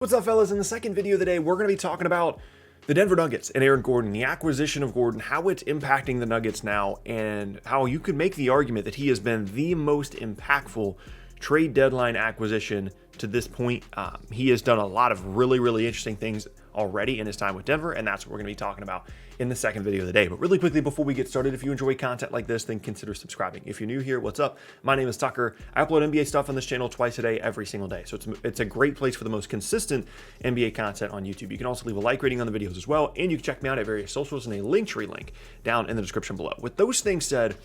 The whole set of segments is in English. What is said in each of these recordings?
What's up, fellas? In the second video of the day, we're going to be talking about the Denver Nuggets and Aaron Gordon, the acquisition of Gordon, how it's impacting the Nuggets now, and how you could make the argument that he has been the most impactful trade deadline acquisition to this point. He has done a lot of really interesting things already in his time with Denver, and that's what we're going to be talking about in the second video of the day. But really quickly, before we get started, if you enjoy content like this, then consider subscribing. If you're new here, what's up? My name is Tucker. I upload NBA stuff on this channel twice a day, every single day. So it's a great place for the most consistent NBA content on YouTube. You can also leave a like rating on the videos as well, and you can check me out at various socials in a Linktree link down in the description below. With those things said,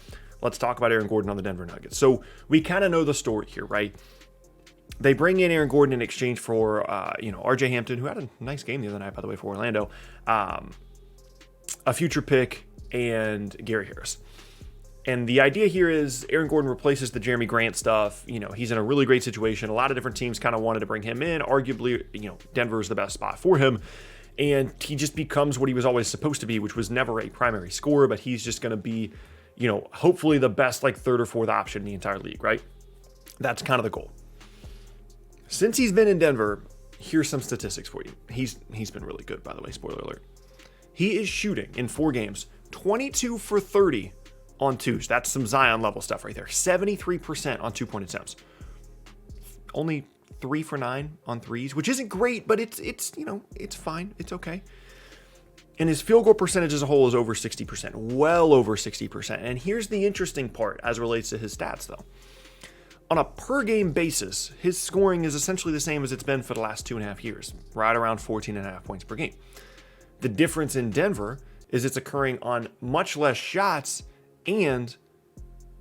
let's talk about Aaron Gordon on the Denver Nuggets. So we kind of know the story here, right? They bring in Aaron Gordon in exchange for, RJ Hampton, who had a nice game the other night, by the way, for Orlando, a future pick, and Gary Harris. And the idea here is Aaron Gordon replaces the Jeremy Grant stuff. You know, he's in a really great situation. A lot of different teams kind of wanted to bring him in. Arguably, Denver is the best spot for him. And he just becomes what he was always supposed to be, which was never a primary scorer, but he's just going to be, hopefully the best third or fourth option in the entire league, right? That's kind of the goal. Since he's been in Denver, here's some statistics for you. He's been really good, by the way, spoiler alert. He is shooting in 4 games, 22 for 30 on twos. That's some Zion level stuff right there. 73% on 2-point attempts. Only 3 for 9 on threes, which isn't great, but it's fine. It's okay. And his field goal percentage as a whole is over 60%, well over 60%. And here's the interesting part as relates to his stats, though. On a per-game basis, his scoring is essentially the same as it's been for the last 2.5 years, right around 14.5 points per game. The difference in Denver is it's occurring on much less shots and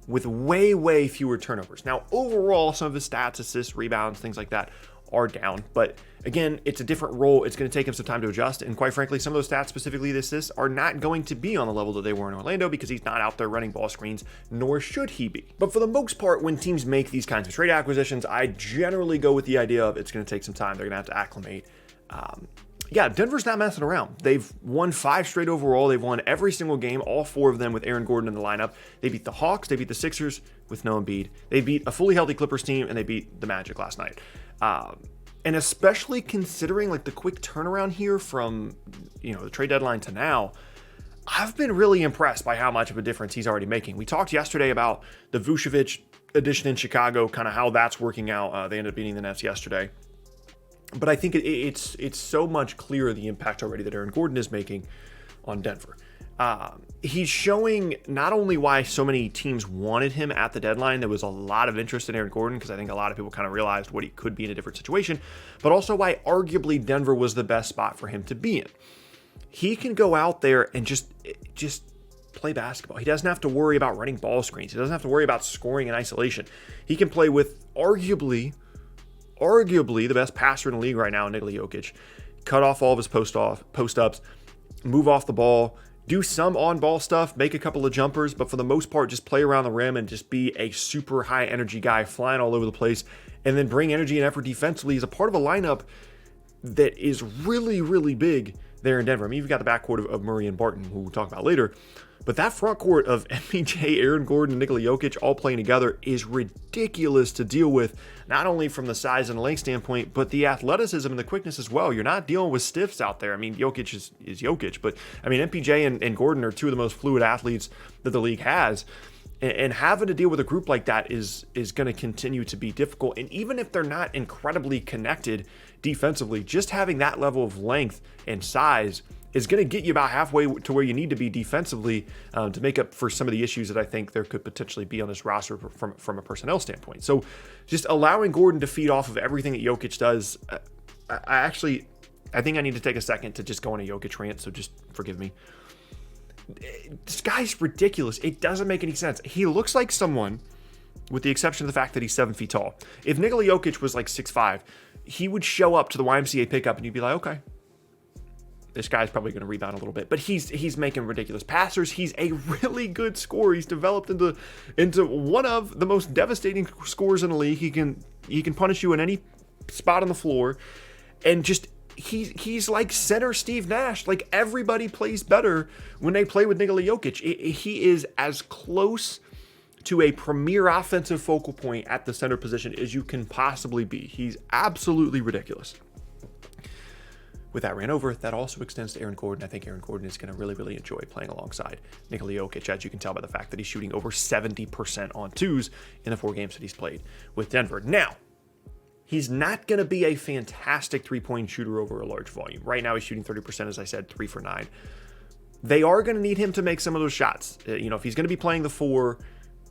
with way fewer turnovers. Now, overall, some of his stats, assists, rebounds, things like that are down. But again, it's a different role. It's going to take him some time to adjust. And quite frankly, some of those stats, specifically the assists, are not going to be on the level that they were in Orlando because he's not out there running ball screens, nor should he be. But for the most part, when teams make these kinds of trade acquisitions, I generally go with the idea of it's going to take some time. They're going to have to acclimate. Denver's not messing around. They've won 5 straight overall. They've won every single game, all 4 of them with Aaron Gordon in the lineup. They beat the Hawks. They beat the Sixers with no Embiid. They beat a fully healthy Clippers team, and they beat the Magic last night. And especially considering the quick turnaround here from, the trade deadline to now, I've been really impressed by how much of a difference he's already making. We talked yesterday about the Vucevic addition in Chicago, kind of how that's working out. They ended up beating the Nets yesterday. But I think it's so much clearer the impact already that Aaron Gordon is making on Denver. He's showing not only why so many teams wanted him at the deadline. There was a lot of interest in Aaron Gordon because I think a lot of people kind of realized what he could be in a different situation, but also why arguably Denver was the best spot for him to be in. He can go out there and just play basketball. He doesn't have to worry about running ball screens. He doesn't have to worry about scoring in isolation. He can play with arguably the best passer in the league right now, Nikola Jokic. Cut off all of his post-ups, move off the ball, do some on-ball stuff, make a couple of jumpers, but for the most part, just play around the rim and just be a super high-energy guy flying all over the place, and then bring energy and effort defensively as a part of a lineup that is really big there in Denver. I mean, you've got the backcourt of Murray and Barton, who we'll talk about later, but that front court of MPJ, Aaron Gordon, and Nikola Jokic all playing together is ridiculous to deal with, not only from the size and length standpoint, but the athleticism and the quickness as well. You're not dealing with stiffs out there. I mean, Jokic is Jokic, but I mean, MPJ and Gordon are 2 of the most fluid athletes that the league has. And having to deal with a group like that is going to continue to be difficult. And even if they're not incredibly connected defensively, just having that level of length and size is going to get you about halfway to where you need to be defensively to make up for some of the issues that I think there could potentially be on this roster from a personnel standpoint. So just allowing Gordon to feed off of everything that Jokic does, I think I need to take a second to just go on a Jokic rant, so just forgive me. This guy's ridiculous. It doesn't make any sense. He looks like someone, with the exception of the fact that he's 7 feet tall. If Nikola Jokic was 6'5", he would show up to the YMCA pickup and you'd be like, okay, this guy's probably going to rebound a little bit, but he's making ridiculous passers. He's a really good scorer. He's developed into one of the most devastating scorers in the league. He can punish you in any spot on the floor, and just he's like center Steve Nash. Like, everybody plays better when they play with Nikola Jokic. He is as close to a premier offensive focal point at the center position as you can possibly be. He's absolutely ridiculous. with that ran over, that also extends to Aaron Gordon. I think Aaron Gordon is going to really, really enjoy playing alongside Nikola Jokic, as you can tell by the fact that he's shooting over 70% on twos in the 4 games that he's played with Denver. Now, he's not going to be a fantastic three-point shooter over a large volume. Right now, he's shooting 30%, as I said, 3 for 9. They are going to need him to make some of those shots. You know, if he's going to be playing the 4,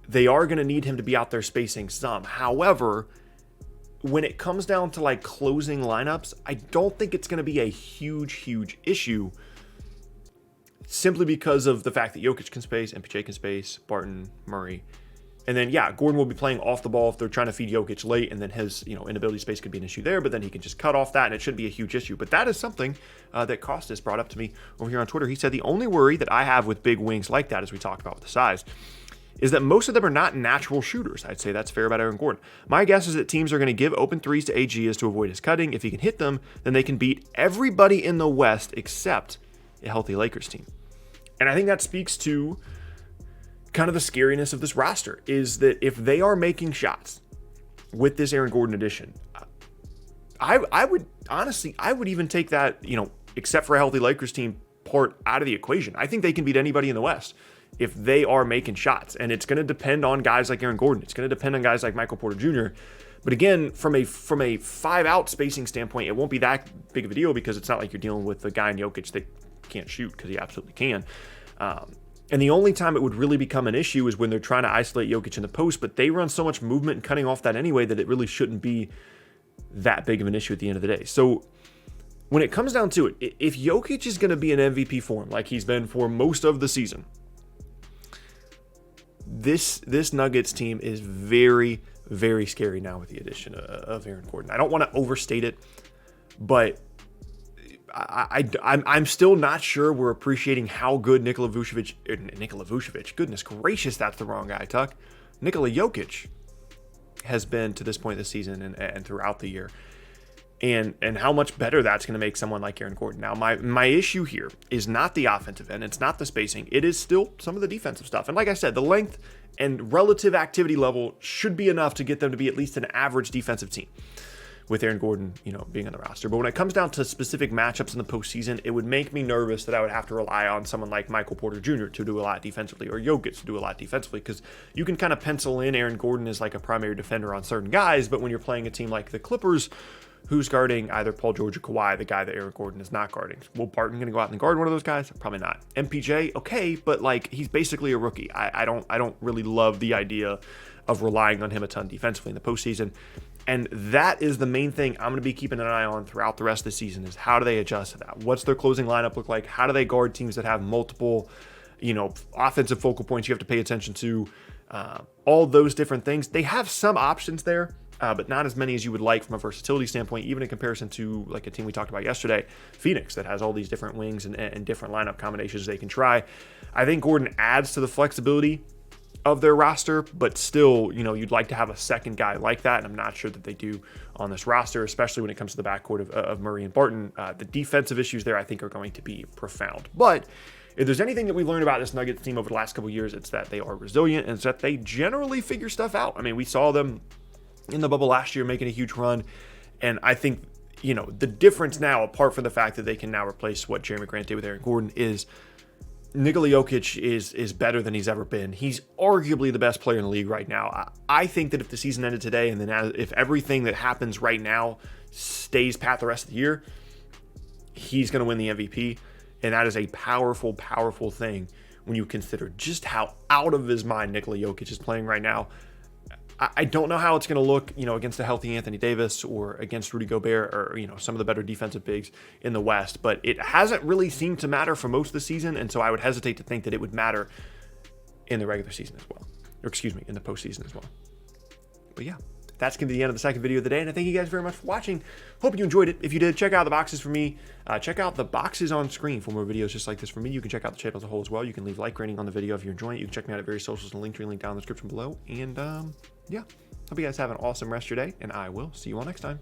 they are going to need him to be out there spacing some. However, when it comes down to like closing lineups, I don't think it's going to be a huge issue, simply because of the fact that Jokic can space, MPJ can space, Barton, Murray. And then, yeah, Gordon will be playing off the ball if they're trying to feed Jokic late, and then his, inability space could be an issue there, but then he can just cut off that, and it shouldn't be a huge issue. But that is something that Costas brought up to me over here on Twitter. He said the only worry that I have with big wings like that, as we talked about with the size, is that most of them are not natural shooters. I'd say that's fair about Aaron Gordon. My guess is that teams are going to give open threes to AG as to avoid his cutting. If he can hit them, then they can beat everybody in the West except a healthy Lakers team. And I think that speaks to kind of the scariness of this roster, is that if they are making shots with this Aaron Gordon addition, I would honestly even take that, except for a healthy Lakers team, part out of the equation. I think they can beat anybody in the West if they are making shots. And it's going to depend on guys like Aaron Gordon. It's going to depend on guys like Michael Porter Jr. But again, from a 5-out spacing standpoint, it won't be that big of a deal, because it's not like you're dealing with a guy in Jokic that can't shoot, because he absolutely can. And the only time it would really become an issue is when they're trying to isolate Jokic in the post, but they run so much movement and cutting off that anyway that it really shouldn't be that big of an issue at the end of the day. So when it comes down to it, if Jokic is going to be in MVP form like he's been for most of the season, this Nuggets team is very, very scary now with the addition of Aaron Gordon. I don't want to overstate it, but I'm still not sure we're appreciating how good Nikola Vucevic, goodness gracious, that's the wrong guy, Tuck. Nikola Jokic has been to this point this season and throughout the year. And how much better that's going to make someone like Aaron Gordon. Now, my issue here is not the offensive end. It's not the spacing. It is still some of the defensive stuff. And like I said, the length and relative activity level should be enough to get them to be at least an average defensive team, with Aaron Gordon, being on the roster. But when it comes down to specific matchups in the postseason, it would make me nervous that I would have to rely on someone like Michael Porter Jr. to do a lot defensively, or Jokic to do a lot defensively, because you can kind of pencil in Aaron Gordon as like a primary defender on certain guys, but when you're playing a team like the Clippers, who's guarding either Paul George or Kawhi, the guy that Aaron Gordon is not guarding? Will Barton going to go out and guard one of those guys? Probably not. MPJ, okay, but like he's basically a rookie. I don't really love the idea of relying on him a ton defensively in the postseason. And that is the main thing I'm going to be keeping an eye on throughout the rest of the season, is how do they adjust to that? What's their closing lineup look like? How do they guard teams that have multiple, offensive focal points you have to pay attention to? All those different things. They have some options there, but not as many as you would like from a versatility standpoint, even in comparison to like a team we talked about yesterday, Phoenix, that has all these different wings and different lineup combinations they can try. I think Gordon adds to the flexibility of their roster, but still, you'd like to have a second guy like that, and I'm not sure that they do on this roster, especially when it comes to the backcourt of Murray and Barton. The defensive issues there, I think, are going to be profound. But if there's anything that we learned about this Nuggets team over the last couple of years, it's that they are resilient, and it's that they generally figure stuff out. I mean, we saw them in the bubble last year making a huge run, and I think, the difference now, apart from the fact that they can now replace what Jerami Grant did with Aaron Gordon, is Nikola Jokic is better than he's ever been. He's arguably the best player in the league right now. I think that if the season ended today, and then if everything that happens right now stays pat the rest of the year, he's going to win the MVP. And that is a powerful, powerful thing when you consider just how out of his mind Nikola Jokic is playing right now. I don't know how it's going to look, against a healthy Anthony Davis or against Rudy Gobert or, some of the better defensive bigs in the West, but it hasn't really seemed to matter for most of the season. And so I would hesitate to think that it would matter in the regular season as well, in the postseason as well. But yeah, that's going to be the end of the second video of the day. And I thank you guys very much for watching. Hope you enjoyed it. If you did, check out the boxes for me. Check out the boxes on screen for more videos just like this for me. You can check out the channel as a whole as well. You can leave a like rating on the video if you're enjoying it. You can check me out at various socials and link down in the description below. And yeah, hope you guys have an awesome rest of your day, and I will see you all next time.